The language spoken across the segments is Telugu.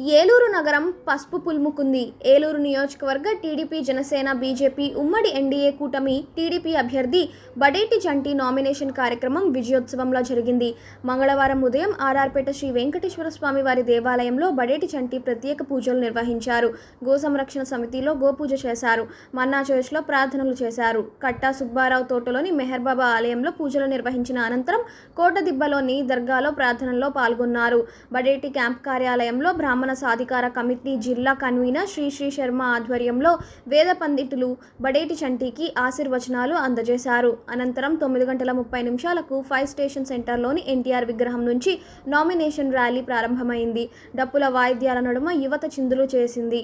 ఏలూరు నగరం పసుపు పులుముకుంది. ఏలూరు నియోజకవర్గ టీడీపీ, జనసేన, బీజేపీ ఉమ్మడి ఎన్డీఏ కూటమి టీడీపీ అభ్యర్థి బడేటి చంటి నామినేషన్ కార్యక్రమం విజయోత్సవంలో జరిగింది. మంగళవారం ఉదయం ఆర్ఆర్పేట శ్రీ వెంకటేశ్వర స్వామి వారి దేవాలయంలో బడేటి చంటి ప్రత్యేక పూజలు నిర్వహించారు. గో సంరక్షణ సమితిలో గోపూజ చేశారు. మన్నా చర్చ్లో ప్రార్థనలు చేశారు. కట్టా సుబ్బారావు తోటలోని మెహర్బాబా ఆలయంలో పూజలు నిర్వహించిన అనంతరం కోటదిబ్బలోని దర్గాలో ప్రార్థనల్లో పాల్గొన్నారు. బడేటి క్యాంప్ కార్యాలయంలో బ్రాహ్మణ సాధికార కమిటీ జిల్లా కన్వీనర్ శ్రీ శర్మ ఆధ్వర్యంలో వేద పండితులు బడేటి చంటికి ఆశీర్వచనాలు అందజేశారు. అనంతరం 9:30 ఫైర్ స్టేషన్ సెంటర్లోని ఎన్టీఆర్ విగ్రహం నుంచి నామినేషన్ ర్యాలీ ప్రారంభమైంది. డప్పుల వాయిద్యాల నడుమ యువత చిందులు చేసింది.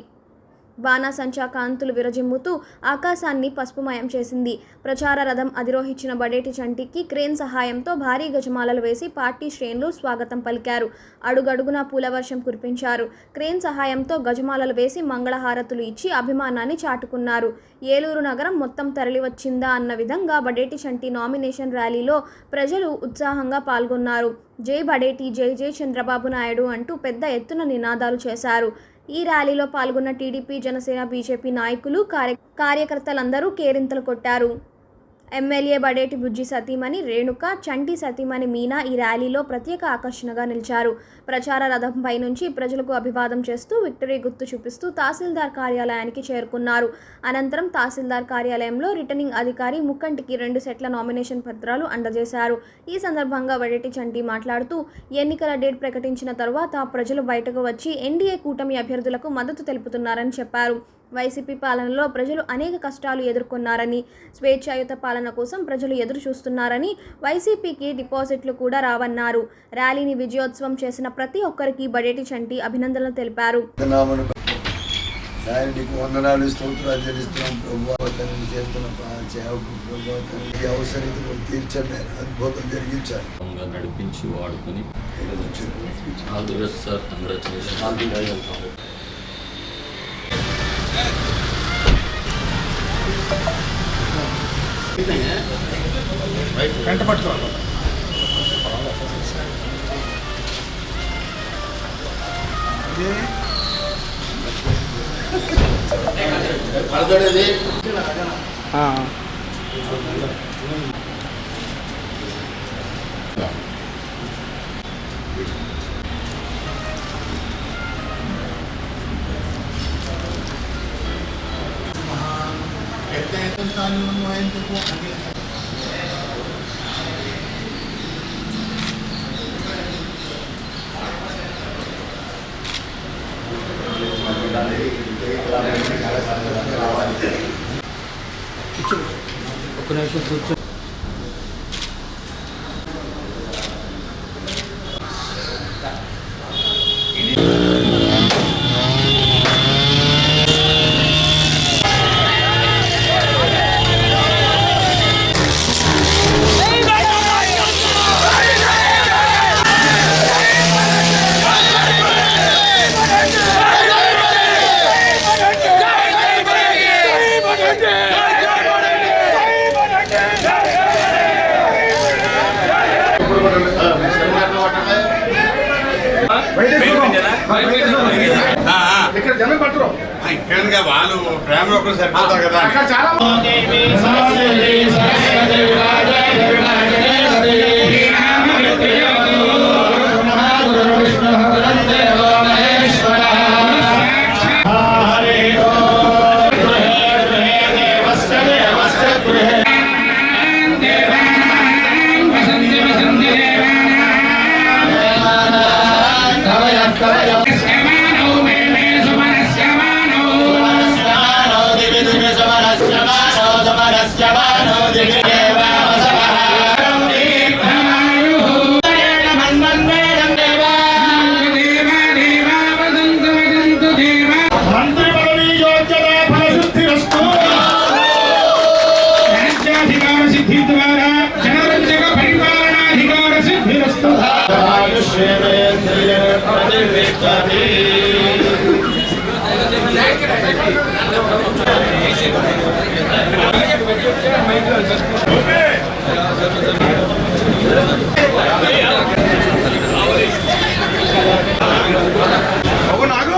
బాణాసంచా కాంతులు విరజిమ్ముతూ ఆకాశాన్ని పసుపుమయం చేసింది. ప్రచార రథం అధిరోహించిన బడేటి చంటికి క్రేన్ సహాయంతో భారీ గజమాలలు వేసి పార్టీ శ్రేణులు స్వాగతం పలికారు. అడుగడుగునా పూలవర్షం కురిపించారు. క్రేన్ సహాయంతో గజమాలలు వేసి మంగళహారతులు ఇచ్చి అభిమానాన్ని చాటుకున్నారు. ఏలూరు నగరం మొత్తం తరలివచ్చిందా అన్న విధంగా బడేటి చంటి నామినేషన్ ర్యాలీలో ప్రజలు ఉత్సాహంగా పాల్గొన్నారు. జై బడేటి, జై జై చంద్రబాబు నాయుడు అంటూ పెద్ద ఎత్తున నినాదాలు చేశారు. ఈ ర్యాలీలో పాల్గొన్న టీడీపీ, జనసేన, బీజేపీ నాయకులు, కార్యకర్తలందరూ కేరింతలు కొట్టారు. ఎమ్మెల్యే బడేటి బుజ్జి సతీమణి రేణుక, చంటి సతీమణి మీనా ఈ ర్యాలీలో ప్రత్యేక ఆకర్షణగా నిలిచారు. ప్రచార రథంపై నుంచి ప్రజలకు అభివాదం చేస్తూ విక్టరీ గుర్తు చూపిస్తూ తహసీల్దార్ కార్యాలయానికి చేరుకున్నారు. అనంతరం తహసీల్దార్ కార్యాలయంలో రిటర్నింగ్ అధికారి ముక్కంటికి 2 సెట్ల నామినేషన్ పత్రాలు అందజేశారు. ఈ సందర్భంగా బడేటి చంటి మాట్లాడుతూ ఎన్నికల డేట్ ప్రకటించిన తరువాత ప్రజలు బయటకు వచ్చి ఎన్డీఏ కూటమి అభ్యర్థులకు మద్దతు తెలుపుతున్నారని చెప్పారు. వైసీపీ పాలనలో ప్రజలు అనేక కష్టాలు ఎదుర్కొన్నారని, స్వేచ్ఛాయుత పాలన కోసం ప్రజలు ఎదురు చూస్తున్నారని, వైసీపీకి డిపాజిట్లు కూడా రావన్నారు. ర్యాలీని విజయోత్సవం చేసిన ప్రతి ఒక్కరికి బడేటి చంటి అభినందనలు తెలిపారు. నడిపించి వాడుకొని వెంట పట్టుకోవాలి. ఒక్క నిమిషం కూర్చో. ఇక్కడ జనం పట్టరు ఇక్కడ వాళ్ళు ప్రేమ ఒకరు సరిపోతారు కదా. నాగు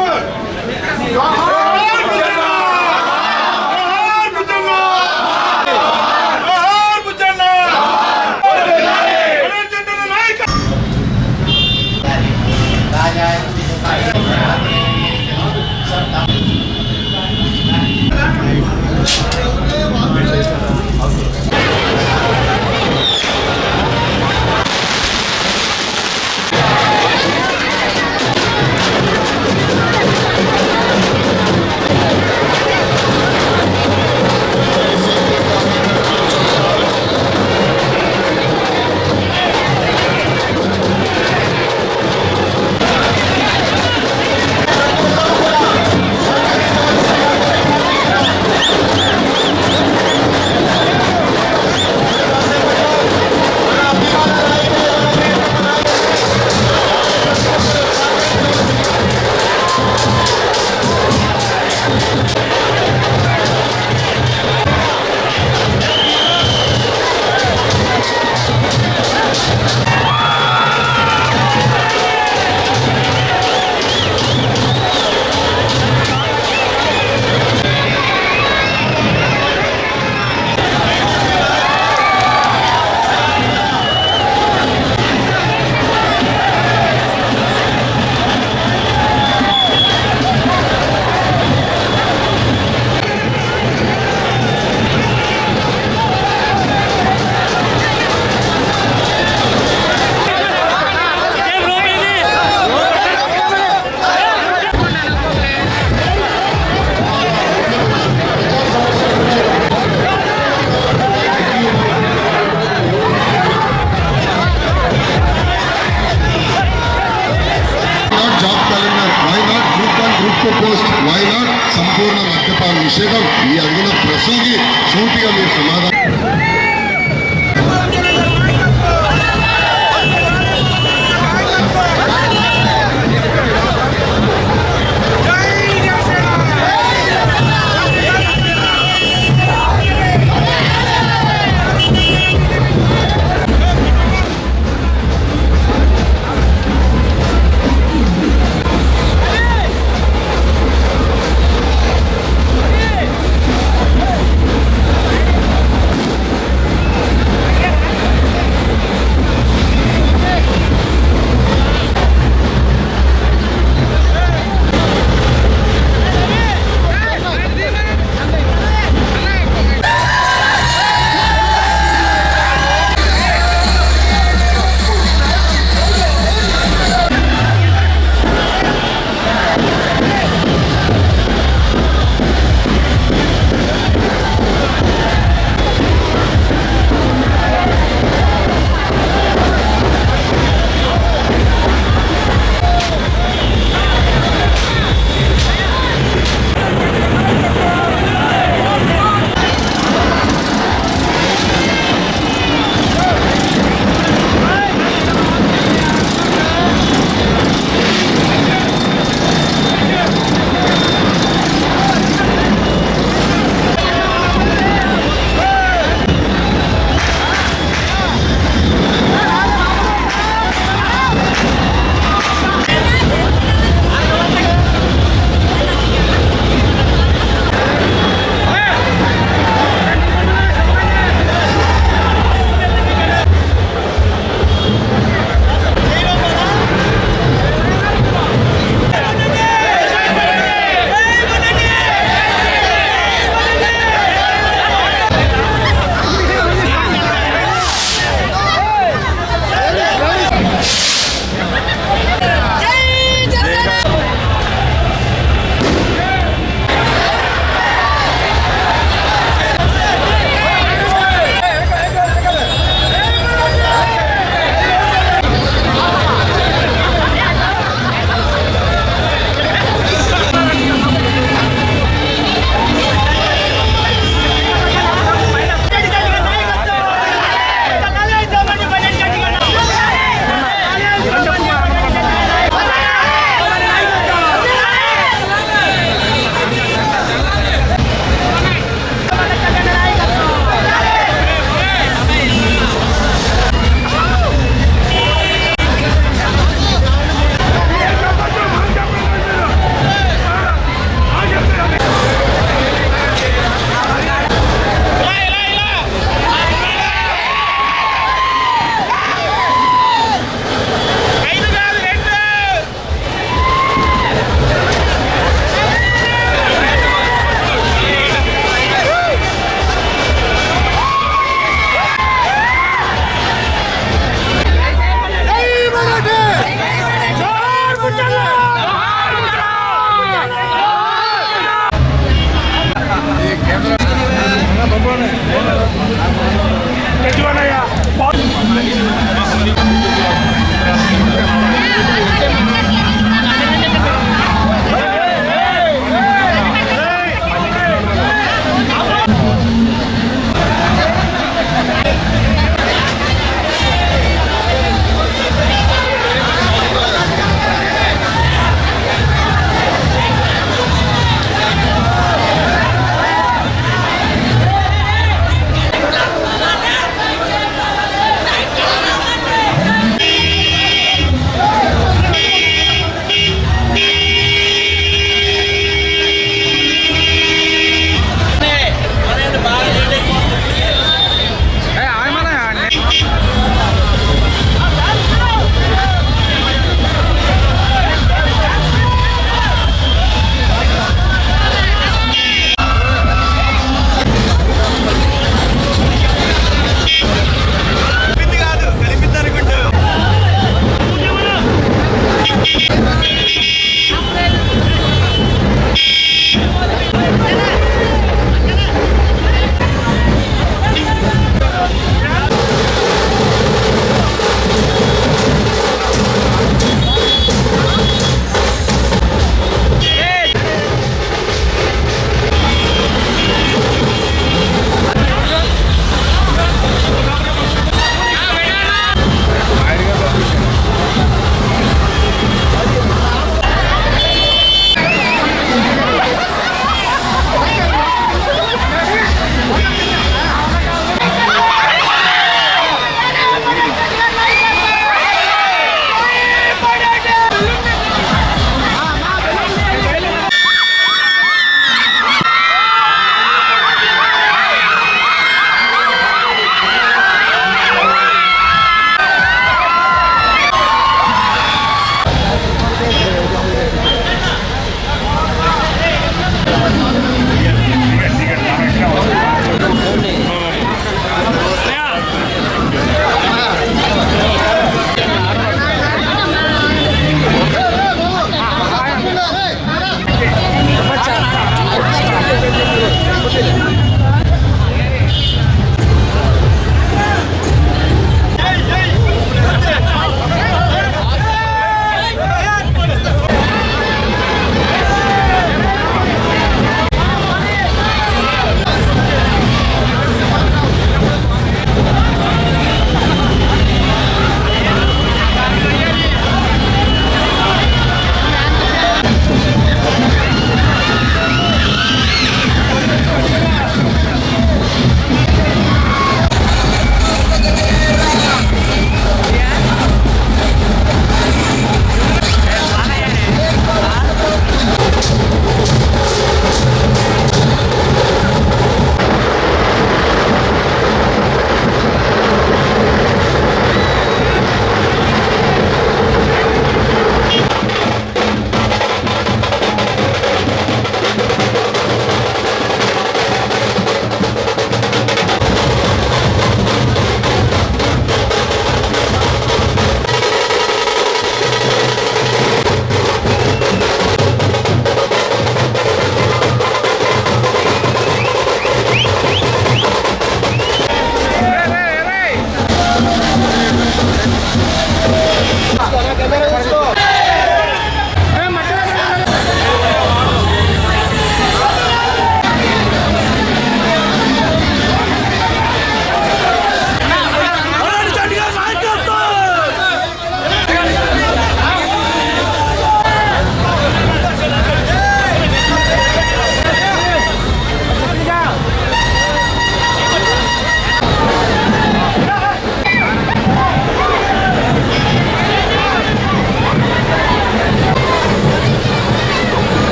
తప్పు పోస్ట్ వై నాట్ సంపూర్ణ మద్యపాన నిషేధం ఈ అడిగిన ప్రశ్నకి సూటిగా మీరు సమాధానం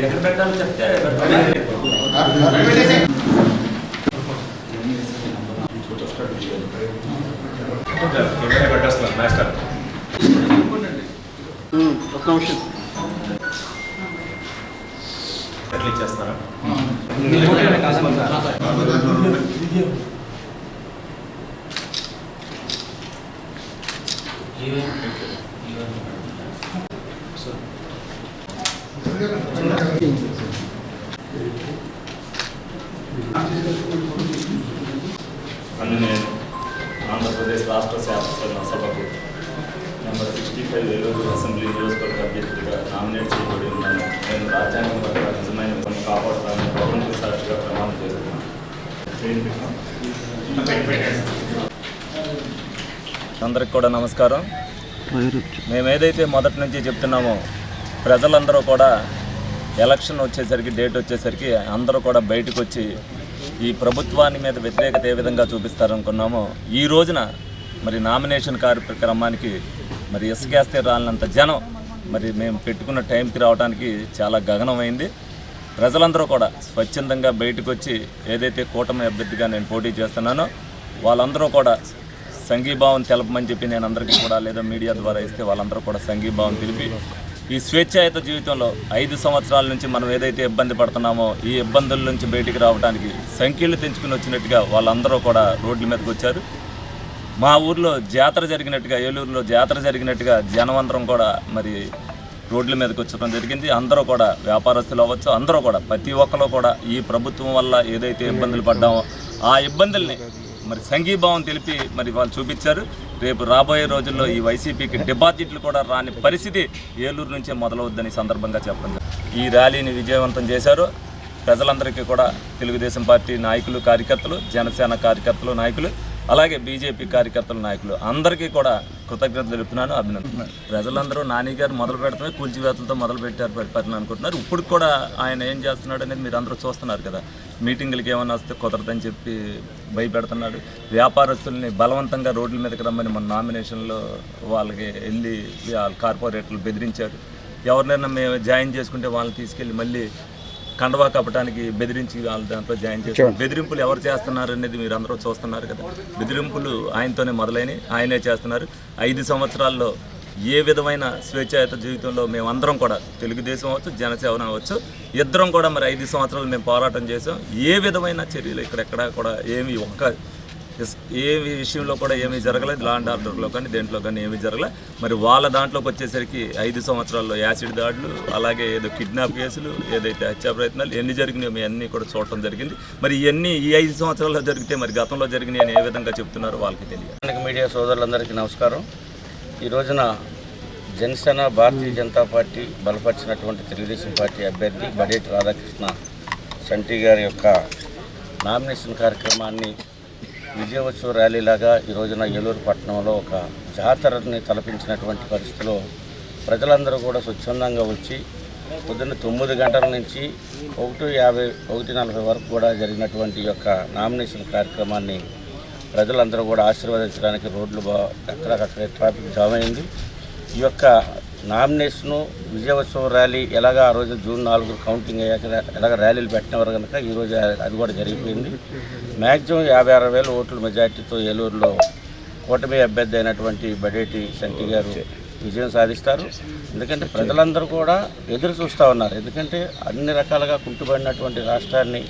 ఎక్కడ పెట్టాలో చెప్తే పెట్టేస్తున్నాను మాస్టర్. ఒక్క నిమిషం ఎట్లా ఇచ్చేస్తారా? అన్ని నేను ఆంధ్రప్రదేశ్ రాష్ట్ర శాసనసభ సభకు నెంబర్ 65 ఏలూరు అసెంబ్లీ నియోజకవర్గ అభ్యర్థిగా నామినేట్ చేయబడి ఉన్నాను. నేను రాజ్యాంగం పట్ల నిజమైన విధంగా కాపాడుతానని గవర్నమెంట్ సాక్షిగా ప్రమాణం చేస్తున్నాను. అందరికి కూడా నమస్కారం. మేము ఏదైతే మొదటి నుంచి చెప్తున్నామో ప్రజలందరూ కూడా ఎలక్షన్ వచ్చేసరికి, డేట్ వచ్చేసరికి అందరూ కూడా బయటకు వచ్చి ఈ ప్రభుత్వాన్ని మీద వ్యతిరేకత ఏ విధంగా చూపిస్తారనుకున్నామో ఈ రోజున మరి నామినేషన్ కార్యక్రమానికి మరి ఇసుకేస్తే రాలినంత జనం మరి మేము పెట్టుకున్న టైంకి రావడానికి చాలా గగనమైంది. ప్రజలందరూ కూడా స్వచ్ఛందంగా బయటకు వచ్చి ఏదైతే కూటమి అభ్యర్థిగా నేను పోటీ చేస్తున్నానో వాళ్ళందరూ కూడా సంఘీభావం తెలపమని చెప్పి నేను అందరికీ కూడా లేదా మీడియా ద్వారా ఇస్తే వాళ్ళందరూ కూడా సంఘీభావం తెలిపి ఈ స్వేచ్ఛాయుత జీవితంలో 5 సంవత్సరాల నుంచి మనం ఏదైతే ఇబ్బంది పడుతున్నామో ఈ ఇబ్బందుల నుంచి బయటికి రావడానికి సంఖ్యలు తెంచుకుని వచ్చినట్టుగా వాళ్ళందరూ కూడా రోడ్ల మీదకి వచ్చారు. మా ఊర్లో జాతర జరిగినట్టుగా, ఏలూరులో జాతర జరిగినట్టుగా జనమందరం కూడా మరి రోడ్ల మీదకి వచ్చడం జరిగింది. అందరూ కూడా వ్యాపారస్తులు అవ్వచ్చు, అందరూ కూడా ప్రతి ఒక్కరు కూడా ఈ ప్రభుత్వం వల్ల ఏదైతే ఇబ్బందులు పడ్డామో ఆ ఇబ్బందుల్ని మరి సంఘీభావం తెలిపి మరి వాళ్ళు చూపించారు. రేపు రాబోయే రోజుల్లో ఈ వైసీపీకి డిపాజిట్లు కూడా రాని పరిస్థితి ఏలూరు నుంచే మొదలవుద్దని సందర్భంగా చెప్పడం. ఈ ర్యాలీని విజయవంతం చేశారు. ప్రజలందరికీ కూడా తెలుగుదేశం పార్టీ నాయకులు, కార్యకర్తలు, జనసేన కార్యకర్తలు, నాయకులు, అలాగే బీజేపీ కార్యకర్తల నాయకులు అందరికీ కూడా కృతజ్ఞతలు తెలుపుతున్నాను, అభినందనలు. ప్రజలందరూ నాని గారు మొదలు పెడతామే కూల్చివేతలతో మొదలు పెట్టారు పరిపాలన అనుకుంటున్నారు. ఇప్పుడు కూడా ఆయన ఏం చేస్తున్నాడు అనేది మీరు అందరూ చూస్తున్నారు కదా. మీటింగులకి ఏమైనా వస్తే కుదరదని చెప్పి భయపెడుతున్నాడు. వ్యాపారస్తుల్ని బలవంతంగా రోడ్ల మీదకి రమ్మని మన నామినేషన్లో వాళ్ళకి వెళ్ళి కార్పొరేటర్లు బెదిరించారు. ఎవరినైనా మేము జాయిన్ చేసుకుంటే వాళ్ళని తీసుకెళ్ళి మళ్ళీ కండవా కప్పడానికి బెదిరించి వాళ్ళ దాంట్లో జాయిన్ చేస్తారు. బెదిరింపులు ఎవరు చేస్తున్నారు అనేది మీరు అందరూ చూస్తున్నారు కదా. బెదిరింపులు ఆయనతోనే మొదలైనవి, ఆయనే చేస్తున్నారు. 5 సంవత్సరాల్లో ఏ విధమైన స్వేచ్ఛాయుత జీవితంలో మేమందరం కూడా తెలుగుదేశం అవ్వచ్చు, జనసేన అవ్వచ్చు, ఇద్దరం కూడా మరి 5 సంవత్సరాలు మేము పోరాటం చేసాం. ఏ విధమైన చర్యలు ఇక్కడెక్కడ కూడా ఏమి ఏ విషయంలో కూడా ఏమీ జరగలేదు. లా అండ్ ఆర్డర్లో కానీ దేంట్లో కానీ ఏమీ జరగలేదు. మరి వాళ్ళ దాంట్లోకి వచ్చేసరికి 5 సంవత్సరాల్లో యాసిడ్ దాడులు, అలాగే ఏదో కిడ్నాప్ కేసులు, ఏదైతే హత్యా ప్రయత్నాలు ఎన్ని జరిగినాయో మీ అన్నీ కూడా చూడటం జరిగింది. మరి ఇవన్నీ ఈ 5 సంవత్సరాల్లో జరిగితే మరి గతంలో జరిగినాయి అని ఏ విధంగా చెప్తున్నారో వాళ్ళకి తెలియదు. మీడియా సోదరులందరికీ నమస్కారం. ఈ రోజున జనసేన, భారతీయ జనతా పార్టీ బలపరిచినటువంటి తెలుగుదేశం పార్టీ అభ్యర్థి బడేటి రాధాకృష్ణ సంటి గారి యొక్క నామినేషన్ కార్యక్రమాన్ని విజయోత్సవ ర్యాలీలాగా ఈ రోజున ఏలూరు పట్టణంలో ఒక జాతరని తలపించినటువంటి పరిస్థితిలో ప్రజలందరూ కూడా స్వచ్ఛందంగా వచ్చి పొద్దున్న 9 గంటల నుంచి 1:50, 1:40 వరకు కూడా జరిగినటువంటి యొక్క నామినేషన్ కార్యక్రమాన్ని ప్రజలందరూ కూడా ఆశీర్వదించడానికి రోడ్లు అక్కడక్కడ ట్రాఫిక్ జామ్ అయింది. ఈ యొక్క నామినేషను విజయోత్సవ ర్యాలీ ఎలాగా ఆ రోజు జూన్ 4 కౌంటింగ్ అయ్యాక ఎలాగ ర్యాలీలు పెట్టినవారు కనుక ఈరోజు అది కూడా జరిగిపోయింది. మ్యాక్సిమం 56,000 ఓట్ల మెజార్టీతో ఏలూరులో కూటమి అభ్యర్థి అయినటువంటి బడేటి సంటి గారు విజయం సాధిస్తారు. ఎందుకంటే ప్రజలందరూ కూడా ఎదురు చూస్తూ ఉన్నారు. ఎందుకంటే అన్ని రకాలుగా కుంటుబడినటువంటి రాష్ట్రాన్ని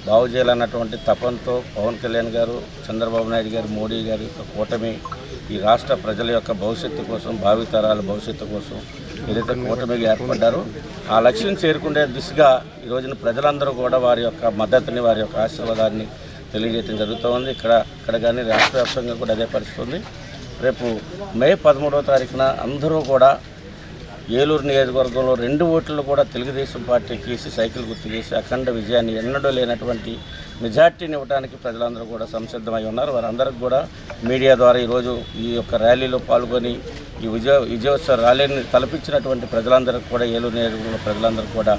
బాగు చేయాలన్నటువంటి తపనతో పవన్ కళ్యాణ్ గారు, చంద్రబాబు నాయుడు గారు, మోడీ గారి యొక్క కూటమి ఈ రాష్ట్ర ప్రజల యొక్క భవిష్యత్తు కోసం, భావితరాల భవిష్యత్తు కోసం ఏదైతే కూటమిగా ఏర్పడ్డారో ఆ లక్ష్యం చేరుకునే దిశగా ఈ రోజున ప్రజలందరూ కూడా వారి యొక్క మద్దతుని, వారి యొక్క ఆశీర్వాదాన్ని తెలియజేయడం జరుగుతూ ఉంది. ఇక్కడ కానీ రాష్ట్ర వ్యాప్తంగా కూడా అదే పరిస్థితి ఉంది. రేపు మే 13వ తారీఖున అందరూ కూడా ఏలూరు నియోజకవర్గంలో 2 ఓట్లు కూడా తెలుగుదేశం పార్టీకి వేసి సైకిల్ గుర్తు చేసి అఖండ విజయాన్ని ఎన్నడూ లేనటువంటి మెజార్టీని ఇవ్వడానికి ప్రజలందరూ కూడా సంసిద్ధమై ఉన్నారు. వారందరికీ కూడా మీడియా ద్వారా ఈరోజు ఈ యొక్క ర్యాలీలో పాల్గొని ఈ విజయోత్సవ ర్యాలీని తలపించినటువంటి ప్రజలందరికీ కూడా, ఏలూరు నియోజకవర్గంలో ప్రజలందరికీ కూడా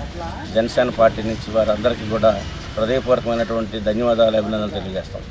జనసేన పార్టీ నుంచి వారందరికీ కూడా హృదయపూర్వకమైనటువంటి ధన్యవాదాలు, అభినందనలు తెలియజేస్తాం.